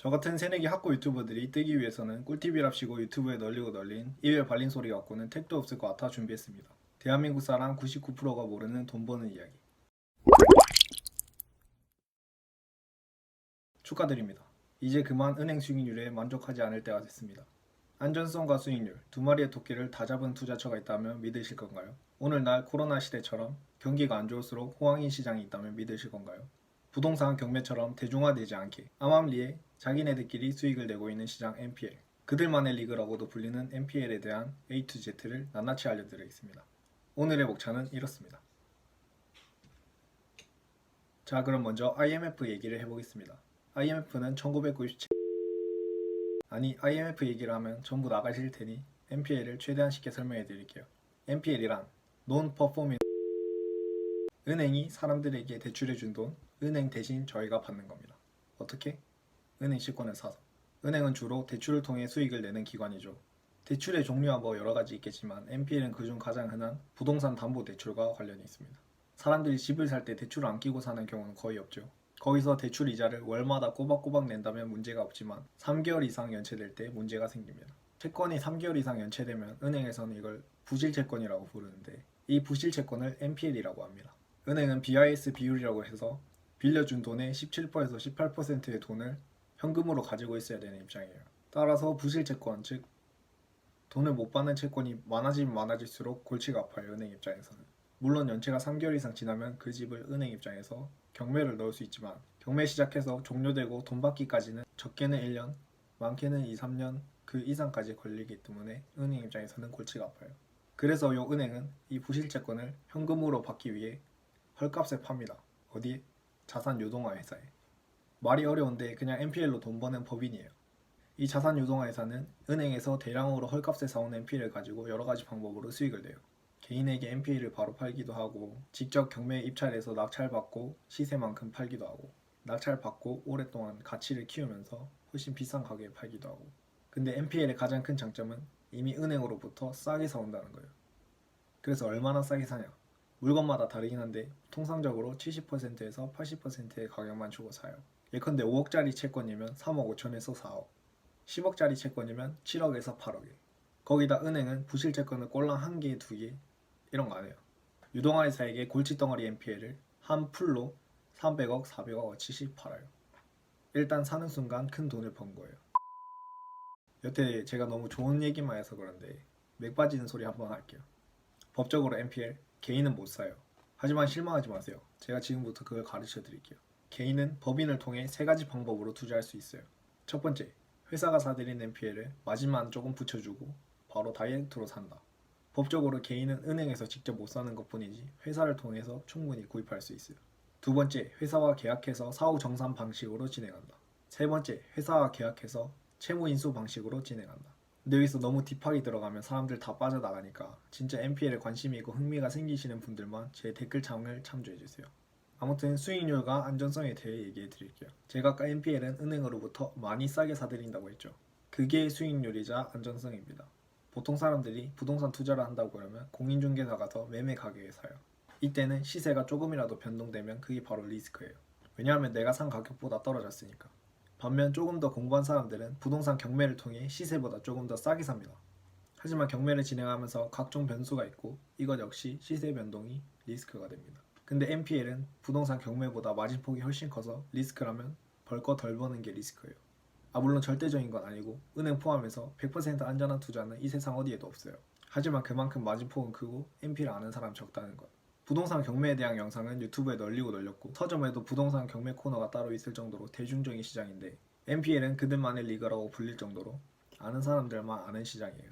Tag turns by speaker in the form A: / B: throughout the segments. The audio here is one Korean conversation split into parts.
A: 저 같은 새내기 학고 유튜버들이 뜨기 위해서는 꿀팁이랍시고 유튜브에 널리고 널린 입에 발린 소리 갖고는 택도 없을 것 같아 준비했습니다. 대한민국 사람 99%가 모르는 돈 버는 이야기. 축하드립니다. 이제 그만 은행 수익률에 만족하지 않을 때가 됐습니다. 안전성과 수익률, 두 마리의 토끼를 다 잡은 투자처가 있다면 믿으실 건가요? 오늘날 코로나 시대처럼 경기가 안 좋을수록 호황인 시장이 있다면 믿으실 건가요? 부동산 경매처럼 대중화되지 않게 암암리에 자기네들끼리 수익을 내고 있는 시장 NPL, 그들만의 리그라고도 불리는 NPL에 대한 A to Z를 낱낱이 알려드리겠습니다. 오늘의 목차는 이렇습니다. 자, 그럼 먼저 IMF 얘기를 해보겠습니다. IMF는 1997 IMF 얘기를 하면 전부 나가실 테니 NPL을 최대한 쉽게 설명해 드릴게요. NPL이란 Non-Performing, 은행이 사람들에게 대출해준 돈, 은행 대신 저희가 받는 겁니다. 어떻게? 은행 채권을 사서. 은행은 주로 대출을 통해 수익을 내는 기관이죠. 대출의 종류와 여러 가지 있겠지만 NPL은 그중 가장 흔한 부동산 담보 대출과 관련이 있습니다. 사람들이 집을 살 때 대출을 안 끼고 사는 경우는 거의 없죠. 거기서 대출 이자를 월마다 꼬박꼬박 낸다면 문제가 없지만 3개월 이상 연체될 때 문제가 생깁니다. 채권이 3개월 이상 연체되면 은행에서는 이걸 부실채권이라고 부르는데 이 부실채권을 NPL이라고 합니다. 은행은 BIS 비율이라고 해서 빌려준 돈의 17%에서 18%의 돈을 현금으로 가지고 있어야 되는 입장이에요. 따라서 부실채권, 즉 돈을 못 받는 채권이 많아지면 많아질수록 골치가 아파요, 은행 입장에서는. 물론 연체가 3개월 이상 지나면 그 집을 은행 입장에서 경매를 넣을 수 있지만 경매 시작해서 종료되고 돈 받기까지는 적게는 1년, 많게는 2, 3년 그 이상까지 걸리기 때문에 은행 입장에서는 골치가 아파요. 그래서 요 은행은 이 부실채권을 현금으로 받기 위해 헐값에 팝니다. 어디에? 자산 유동화 회사에. 말이 어려운데 그냥 NPL로 돈 버는 법인이에요. 이 자산 유동화 회사는 은행에서 대량으로 헐값에 사온 NPL을 가지고 여러 가지 방법으로 수익을 내요. 개인에게 NPL을 바로 팔기도 하고, 직접 경매에 입찰해서 낙찰받고 시세만큼 팔기도 하고, 낙찰받고 오랫동안 가치를 키우면서 훨씬 비싼 가격에 팔기도 하고. 근데 NPL의 가장 큰 장점은 이미 은행으로부터 싸게 사온다는 거예요. 그래서 얼마나 싸게 사냐? 물건마다 다르긴 한데 통상적으로 70%에서 80%의 가격만 주고 사요. 예컨대 5억짜리 채권이면 3억 5천에서 4억, 10억짜리 채권이면 7억에서 8억에. 거기다 은행은 부실 채권을 꼴랑 1개, 2개 이런 거 안 해요. 유동화 회사에게 골칫덩어리 NPL을 한 풀로 300억, 400억어치씩 팔아요. 일단 사는 순간 큰 돈을 번 거예요. 여태 제가 너무 좋은 얘기만 해서 그런데 맥 빠지는 소리 한번 할게요. 법적으로 NPL, 개인은 못 사요. 하지만 실망하지 마세요. 제가 지금부터 그걸 가르쳐 드릴게요. 개인은 법인을 통해 3가지 방법으로 투자할 수 있어요. 첫 번째, 회사가 사들인 NPL을 마진만 조금 붙여주고 바로 다이렉트로 산다. 법적으로 개인은 은행에서 직접 못 사는 것 뿐이지 회사를 통해서 충분히 구입할 수 있어요. 두 번째, 회사와 계약해서 사후 정산 방식으로 진행한다. 세 번째, 회사와 계약해서 채무 인수 방식으로 진행한다. 근데 여기서 너무 딥하게 들어가면 사람들 다 빠져나가니까 진짜 NPL에 관심이 있고 흥미가 생기시는 분들만 제 댓글창을 참조해주세요. 아무튼 수익률과 안전성에 대해 얘기해 드릴게요. 제가 아까 NPL은 은행으로부터 많이 싸게 사드린다고 했죠. 그게 수익률이자 안전성입니다. 보통 사람들이 부동산 투자를 한다고 그러면 공인중개사가 더 매매 가격에 사요. 이때는 시세가 조금이라도 변동되면 그게 바로 리스크예요. 왜냐하면 내가 산 가격보다 떨어졌으니까. 반면 조금 더 공부한 사람들은 부동산 경매를 통해 시세보다 조금 더 싸게 삽니다. 하지만 경매를 진행하면서 각종 변수가 있고 이것 역시 시세 변동이 리스크가 됩니다. 근데 NPL은 부동산 경매보다 마진폭이 훨씬 커서 리스크라면 벌 거 덜 버는 게 리스크예요. 물론 절대적인 건 아니고 은행 포함해서 100% 안전한 투자는 이 세상 어디에도 없어요. 하지만 그만큼 마진폭은 크고 NPL 아는 사람 적다는 것. 부동산 경매에 대한 영상은 유튜브에 널리고 널렸고 서점에도 부동산 경매 코너가 따로 있을 정도로 대중적인 시장인데 NPL은 그들만의 리그라고 불릴 정도로 아는 사람들만 아는 시장이에요.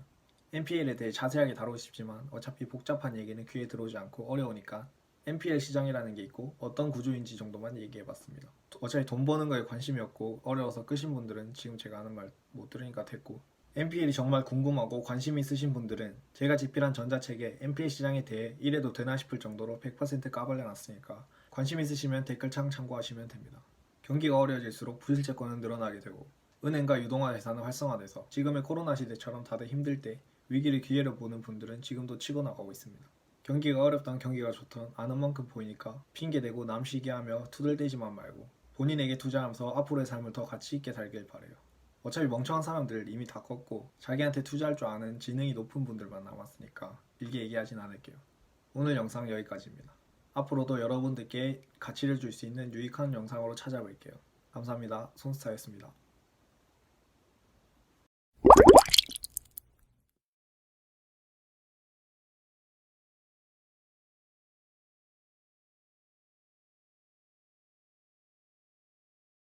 A: NPL에 대해 자세하게 다루고 싶지만 어차피 복잡한 얘기는 귀에 들어오지 않고 어려우니까 NPL 시장이라는 게 있고 어떤 구조인지 정도만 얘기해봤습니다. 어차피 돈 버는 거에 관심이 없고 어려워서 끄신 분들은 지금 제가 하는 말 못 들으니까 됐고, NPL이 정말 궁금하고 관심 있으신 분들은 제가 집필한 전자책에 NPL 시장에 대해 이래도 되나 싶을 정도로 100% 까발려놨으니까 관심 있으시면 댓글창 참고하시면 됩니다. 경기가 어려워질수록 부실채권은 늘어나게 되고 은행과 유동화 회사는 활성화돼서 지금의 코로나 시대처럼 다들 힘들 때 위기를 기회로 보는 분들은 지금도 치고 나가고 있습니다. 경기가 어렵던 경기가 좋던 아는 만큼 보이니까 핑계대고 남 쉬게 하며 투덜대지만 말고 본인에게 투자하면서 앞으로의 삶을 더 가치 있게 살길 바래요. 어차피 멍청한 사람들 이미 다 껐고 자기한테 투자할 줄 아는 지능이 높은 분들만 남았으니까 길게 얘기하진 않을게요. 오늘 영상 여기까지입니다. 앞으로도 여러분들께 가치를 줄 수 있는 유익한 영상으로 찾아뵐게요. 감사합니다. 손스타였습니다.